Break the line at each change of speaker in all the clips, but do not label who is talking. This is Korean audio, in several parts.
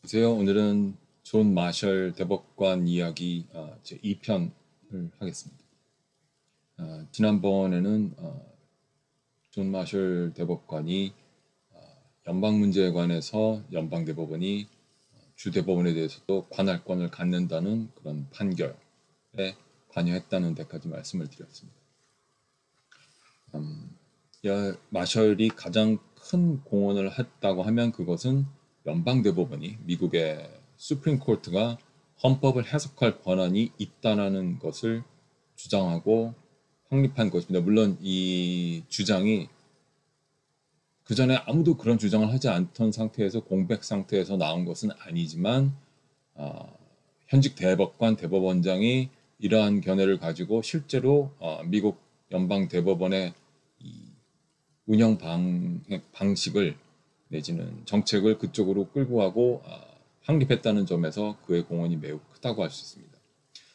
안녕하세요. 오늘은 존 마셜 대법관 이야기 제 2편을 하겠습니다. 지난번에는 존 마셜 대법관이 연방 문제에 관해서 연방대법원이 주대법원에 대해서도 관할권을 갖는다는 그런 판결에 관여했다는 데까지 말씀을 드렸습니다. 마셜이 가장 큰 공헌을 했다고 하면 그것은 연방대법원이 미국의 수프림 코트가 헌법을 해석할 권한이 있다라는 것을 주장하고 확립한 것입니다. 물론 이 주장이 그 전에 아무도 그런 주장을 하지 않던 상태에서 공백 상태에서 나온 것은 아니지만 현직 대법원장이 이러한 견해를 가지고 실제로 미국 연방 대법원의 운영 방식을 내지는 정책을 그쪽으로 끌고 가고 확립했다는 점에서 그의 공헌이 매우 크다고 할 수 있습니다.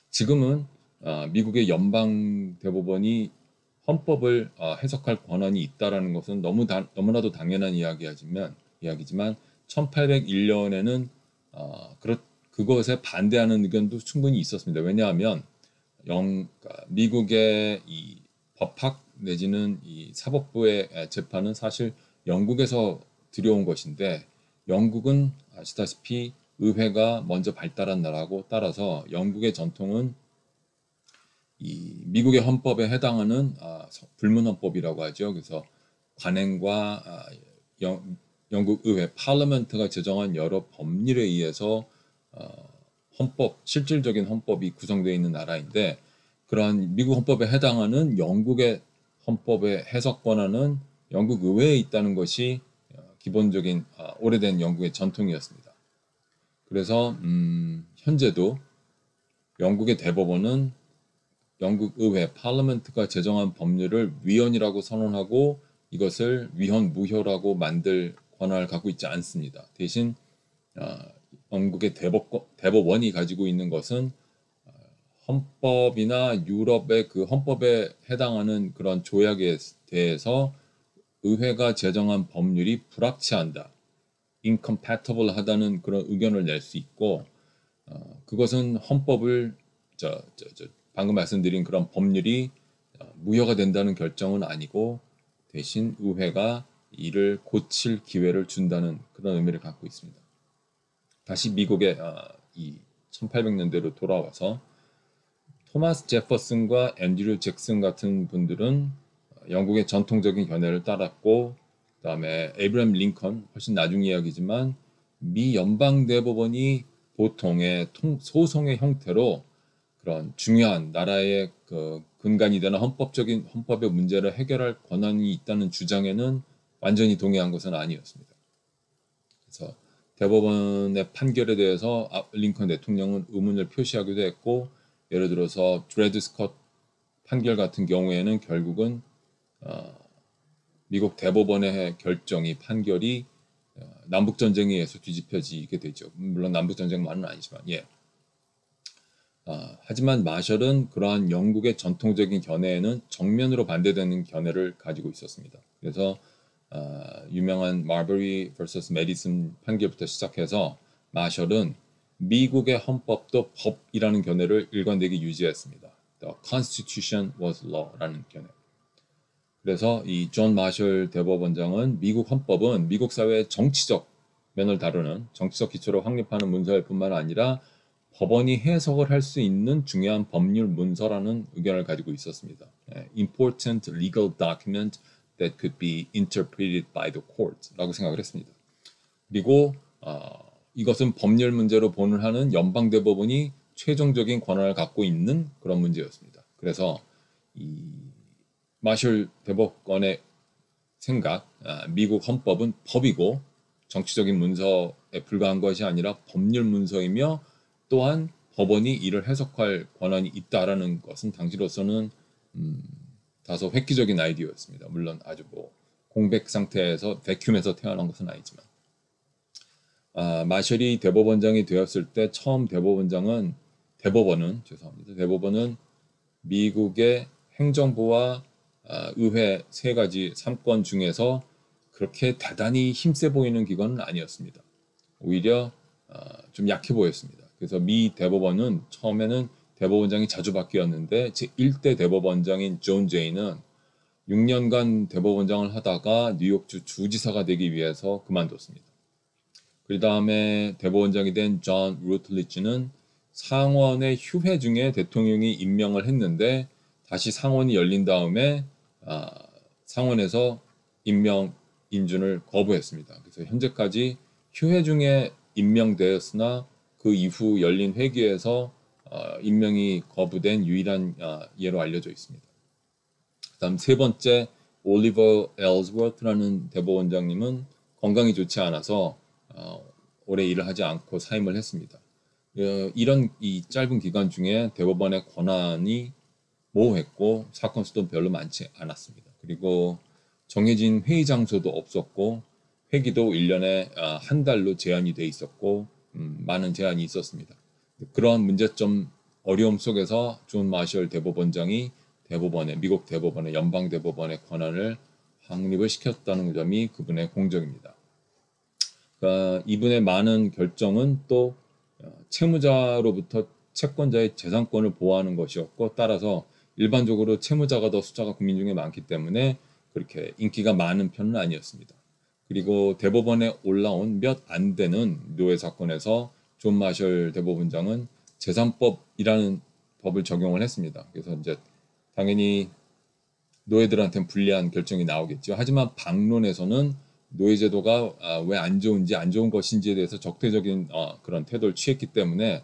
지금은 미국의 연방 대법원이 헌법을 해석할 권한이 있다라는 것은 너무나도 당연한 이야기지만 1801년에는 그것에 반대하는 의견도 충분히 있었습니다. 왜냐하면 미국의 이 법학 내지는 이 사법부의 재판은 사실 영국에서 들여온 것인데 영국은 아시다시피 의회가 먼저 발달한 나라고 따라서 영국의 전통은 이 미국의 헌법에 해당하는 불문헌법이라고 하죠. 그래서 관행과 영국 의회 파르먼트가 제정한 여러 법률에 의해서 실질적인 헌법이 구성되어 있는 나라인데 그러한 미국 헌법에 해당하는 영국의 헌법의 해석 권한은 영국 의회에 있다는 것이 기본적인 오래된 영국의 전통이었습니다. 그래서 현재도 영국의 대법원은 영국 의회 파르먼트가 제정한 법률을 위헌이라고 선언하고 이것을 위헌 무효라고 만들 권한을 갖고 있지 않습니다. 대신 영국의 대법원이 가지고 있는 것은 헌법이나 유럽의 그 헌법에 해당하는 그런 조약에 대해서 의회가 제정한 법률이 불합치한다, incompatible 하다는 그런 의견을 낼 수 있고 그것은 헌법을 방금 말씀드린 그런 법률이 무효가 된다는 결정은 아니고 대신 의회가 이를 고칠 기회를 준다는 그런 의미를 갖고 있습니다. 다시 미국의 이 1800년대로 돌아와서 토마스 제퍼슨과 앤드류 잭슨 같은 분들은 영국의 전통적인 견해를 따랐고 그 다음에 에이브러함 링컨 훨씬 나중 이야기지만 미 연방대법원이 보통의 소송의 형태로 그런 중요한 나라의 그 근간이 되는 헌법의 문제를 해결할 권한이 있다는 주장에는 완전히 동의한 것은 아니었습니다. 그래서 대법원의 판결에 대해서 링컨 대통령은 의문을 표시하기도 했고 예를 들어서 드레드 스콧 판결 같은 경우에는 결국은 미국 대법원의 판결이 남북전쟁에 의해서 뒤집혀지게 되죠. 물론 남북전쟁만은 아니지만 하지만 마셜은 그러한 영국의 전통적인 견해에는 정면으로 반대되는 견해를 가지고 있었습니다. 그래서 유명한 마버리 vs 메디슨 판결부터 시작해서 마셜은 미국의 헌법도 법이라는 견해를 일관되게 유지했습니다. The Constitution was law라는 견해. 그래서 이 존 마셜 대법원장은 미국 헌법은 미국 사회의 정치적 면을 다루는 정치적 기초로 확립하는 문서일 뿐만 아니라 법원이 해석을 할 수 있는 중요한 법률 문서라는 의견을 가지고 있었습니다. Important legal document that could be interpreted by the court 라고 생각을 했습니다. 그리고 이것은 법률 문제로 본을 연방대법원이 최종적인 권한을 갖고 있는 그런 문제였습니다. 그래서 이 마셜 대법관의 생각, 미국 헌법은 법이고 정치적인 문서에 불과한 것이 아니라 법률 문서이며 또한 법원이 이를 해석할 권한이 있다라는 것은 당시로서는 다소 획기적인 아이디어였습니다. 물론 아주 공백 상태에서 베큐에서 태어난 것은 아니지만 마셜이 대법원장이 되었을 때 처음 대법원은 미국의 행정부와 의회 세 가지 3권 중에서 그렇게 대단히 힘세 보이는 기관은 아니었습니다. 오히려 좀 약해 보였습니다. 그래서 미 대법원은 처음에는 대법원장이 자주 바뀌었는데 제1대 대법원장인 존 제이는 6년간 대법원장을 하다가 뉴욕주 주지사가 되기 위해서 그만뒀습니다. 그 다음에 대법원장이 된 존 루틀리지는 상원의 휴회 중에 대통령이 임명을 했는데 다시 상원이 열린 다음에 상원에서 임명 인준을 거부했습니다. 그래서 현재까지 휴회 중에 임명되었으나 그 이후 열린 회기에서 임명이 거부된 유일한 예로 알려져 있습니다. 그다음 세 번째 올리버 엘즈워트라는 대법원장님은 건강이 좋지 않아서 오래 일을 하지 않고 사임을 했습니다. 이런 이 짧은 기간 중에 대법원의 권한이 모호했고 사건 수도 별로 많지 않았습니다. 그리고 정해진 회의 장소도 없었고 회기도 1년에 한 달로 제한이 돼 있었고 많은 제한이 있었습니다. 그러한 문제점 어려움 속에서 존 마셜 대법원장이 미국 대법원의 연방 대법원의 권한을 확립을 시켰다는 점이 그분의 공적입니다. 그러니까 이분의 많은 결정은 또 채무자로부터 채권자의 재산권을 보호하는 것이었고 따라서 일반적으로 채무자가 더 숫자가 국민 중에 많기 때문에 그렇게 인기가 많은 편은 아니었습니다. 그리고 대법원에 올라온 몇 안 되는 노예 사건에서 존 마셜 대법원장은 재산법이라는 법을 적용을 했습니다. 그래서 이제 당연히 노예들한테는 불리한 결정이 나오겠죠. 하지만 반론에서는 노예제도가 왜 안 좋은지 안 좋은 것인지에 대해서 적대적인 그런 태도를 취했기 때문에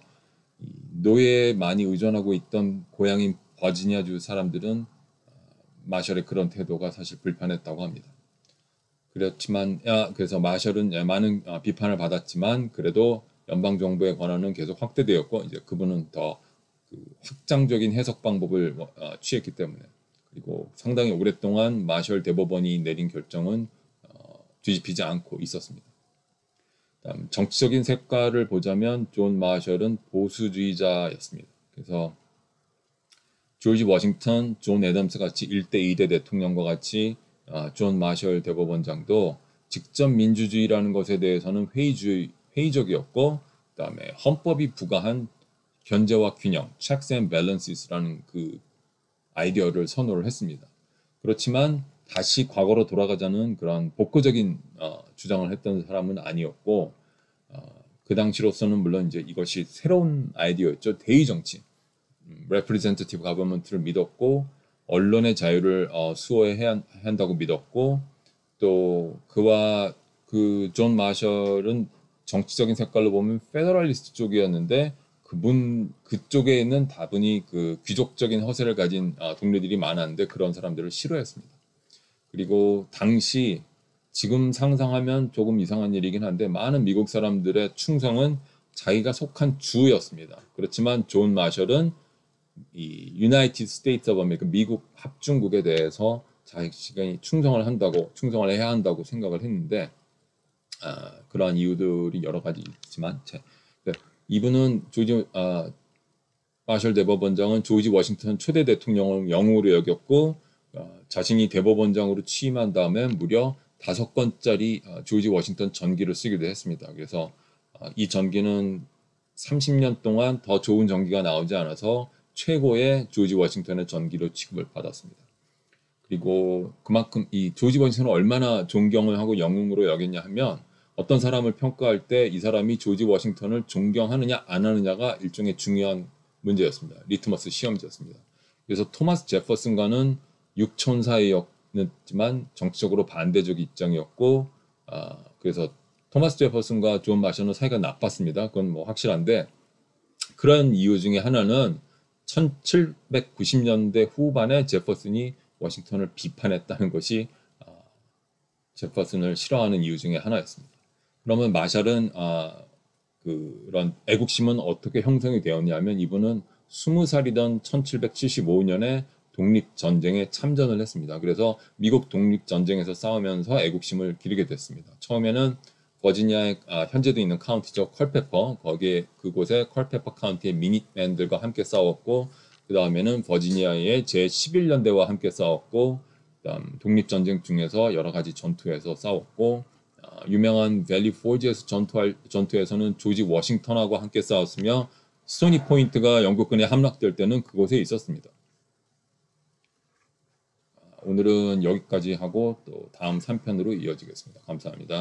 노예에 많이 의존하고 있던 고향인 버지니아주 사람들은 마셜의 그런 태도가 사실 불편했다고 합니다. 그렇지만 그래서 마셜은 많은 비판을 받았지만 그래도 연방 정부의 권한은 계속 확대되었고 이제 그분은 더 확장적인 해석 방법을 취했기 때문에 그리고 상당히 오랫동안 마셜 대법원이 내린 결정은 뒤집히지 않고 있었습니다. 다음 정치적인 색깔을 보자면 존 마셜은 보수주의자였습니다. 그래서 조지 워싱턴, 존 애덤스 같이 1대 2대 대통령과 같이 존 마셜 대법원장도 직접 민주주의라는 것에 대해서는 회의적이었고 그다음에 헌법이 부과한 견제와 균형, checks and balances라는 그 아이디어를 선호를 했습니다. 그렇지만 다시 과거로 돌아가자는 그런 복고적인 주장을 했던 사람은 아니었고 그 당시로서는 물론 이제 이것이 새로운 아이디어였죠. 대의 정치, representative government를 믿었고 언론의 자유를 수호해야 한다고 믿었고 또 그와 그 존 마셜은 정치적인 색깔로 보면 페더럴리스트 쪽이었는데 그쪽에 있는 다분히 그 귀족적인 허세를 가진 동료들이 많았는데 그런 사람들을 싫어했습니다. 그리고 당시 지금 상상하면 조금 이상한 일이긴 한데 많은 미국 사람들의 충성은 자기가 속한 주였습니다. 그렇지만 존 마셜은 이 유나이티드 스테이트 오브 아메리카 미국 합중국에 대해서 자신이 충성을 해야 한다고 생각을 했는데 그러한 이유들이 여러 가지 있지만 이분은 마셜 대법원장은 조지 워싱턴 초대 대통령을 영웅으로 여겼고 자신이 대법원장으로 취임한 다음에 무려 5건짜리 조지 워싱턴 전기를 쓰기도 했습니다. 그래서 이 전기는 30년 동안 더 좋은 전기가 나오지 않아서 최고의 조지 워싱턴의 전기로 취급을 받았습니다. 그리고 그만큼 이 조지 워싱턴을 얼마나 존경을 하고 영웅으로 여겼냐 하면 어떤 사람을 평가할 때 이 사람이 조지 워싱턴을 존경하느냐 안 하느냐가 일종의 중요한 문제였습니다. 리트머스 시험지였습니다. 그래서 토마스 제퍼슨과는 육촌 사이였지만 정치적으로 반대적 입장이었고 그래서 토마스 제퍼슨과 존 마셜은 사이가 나빴습니다. 그건 뭐 확실한데 그런 이유 중에 하나는 1790년대 후반에 제퍼슨이 워싱턴을 비판했다는 것이 제퍼슨을 싫어하는 이유 중에 하나였습니다. 그러면 마셜은 그런 애국심은 어떻게 형성이 되었냐면 이분은 20살이던 1775년에 독립전쟁에 참전을 했습니다. 그래서 미국 독립전쟁에서 싸우면서 애국심을 기르게 됐습니다. 처음에는 버지니아의 현재도 있는 카운티죠. 컬페퍼 그곳에 컬페퍼 카운티의 미닛맨들과 함께 싸웠고 그 다음에는 버지니아의 제11연대와 함께 싸웠고 그다음 독립전쟁 중에서 여러 가지 전투에서 싸웠고 유명한 밸리 포지에서 전투에서는 조지 워싱턴하고 함께 싸웠으며 스토니 포인트가 영국군에 함락될 때는 그곳에 있었습니다. 오늘은 여기까지 하고 또 다음 3편으로 이어지겠습니다. 감사합니다.